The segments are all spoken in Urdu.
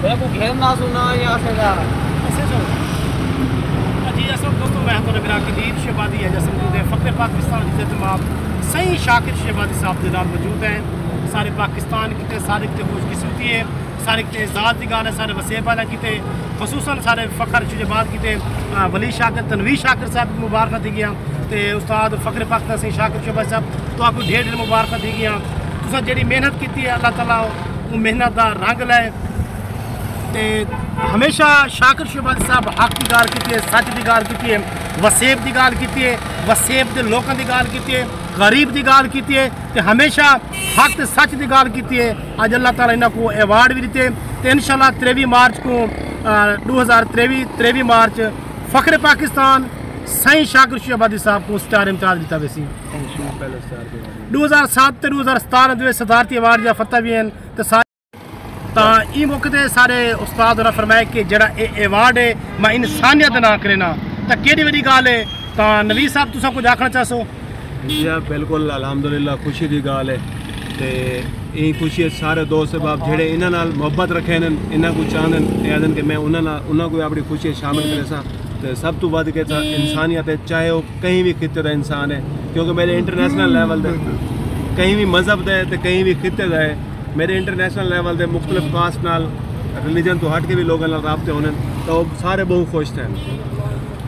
کو گھیرنا سنا یا سدا جی اصل دوستوں میں تو نگراں قدیر شہبازی ہے جیسے موجود ہے فخر پاکستان کی اہتمام صحیح شاکر شہبازی صاحب کے نال موجود ہیں. سارے پاکستان کتے سارے کتے خوش قسمتی ہے سارے کتے اعزاز دی گال ہے سارے وسیب والا کتے خصوصاً سارے فخر شہباز کتے ولی شاکر تنویر شاکر صاحب کی مبارکہ دی گیا تے استاد فخر پاکستان سے شاکر شہباز صاحب تو آپ کو ڈھیر ڈھیر مبارکہ دی گیا. تساں جڑی محنت کی ہے اللہ تعالیٰ وہ محنت دا رنگ لائے تے ہمیشہ شاکر شہباز صاحب حق کی گال کی ہے سچ کی گال کی ہے وسیب کی گال کی ہے وسیب کے لوگوں کی گال کی ہے غریب کی گال کی ہے تے ہمیشہ حق تے سچ کی گال کی ہے. اج اللہ تعالیٰ انہوں کو ایوارڈ بھی دیتے تے انشاءاللہ 23 مارچ کو 23 مارچ فخر پاکستان سائیں شاکر شہبازی صاحب کو سٹار امتیاز دیتا ویسی 2007 تے 2017 دے صدارتی ایوارڈ یا فتح بھی ہیں تا ای موقع تے سارے استاد اور فرمائے کہ جڑا اے ایوارڈ ہے میں انسانیت نہ کرنا تا کیڑی وڈی گال ہے تا نوید صاحب تساں کچھ آکھنا چاہسو؟ جی بالکل الحمدللہ خوشی دی گال ہے تے این خوشی سارے دوست احباب جڑے انہاں نال محبت رکھے ہیں انہاں کو چاہندن کہ میں انہاں کو اپنی خوشی شامل کرے سا تے سب تو ود کے انسانیت ہے چاہے وہ کہیں بھی خطے دا انسان ہے کیونکہ میرے انٹرنیشنل لیول دے کہیں بھی مذہب دے تے کہیں بھی خطے دا ہے میرے انٹرنیشنل لیول دے مختلف کاسٹ نال ریلیجن تو ہٹ کے بھی لوگوں نال رابطے ہونے تو سارے بہت خوش تھے.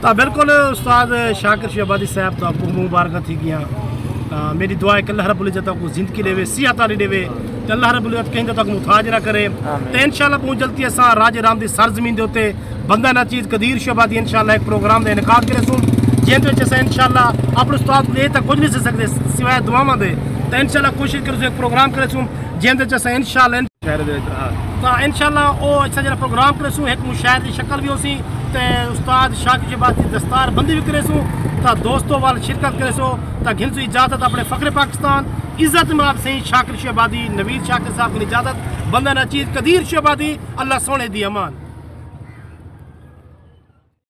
تو بالکل استاد شاکر شہبازی صاحب تو آپ کو مبارکہ تھی گیا. میری دعا ہے کہ اللہ رب العزت آپ کو زندگی دے صحت علی دے کہ اللہ رب العزت کہیں تک محتاج نہ کرے تو انشاءاللہ پہنچ جلتی ہے سا راج رام دی سرزمین دے ہوتے بندہ نہ چیز قدیر شہبازی انشاءاللہ ایک پروگرام دے انعقاد کرے سوں جن تو جیسے انشاءاللہ اپنے استاد لے تک کچھ نہیں سے سکتے سوائے دعاواں دے تو انشاءاللہ کوشش کرو ایک پروگرام کرے سوں جن جیسے انشاءاللہ تو انشاءاللہ او اچھا جڑا پروگرام کرے سوں ایک مشاعر کی شکل بھی ہو سی تے استاد شاکر شہبازی دستار بندی بھی کرے سوں تا دوستوں وال شرکت کرے سو تا گھن سو اجازت اپنے فخر پاکستان عزت میں آپ سے شاکر شہبازی نوید شاکر صاحب کی اجازت بندہ نہ چیز قدیر شہبازی اللہ سونے دی امان.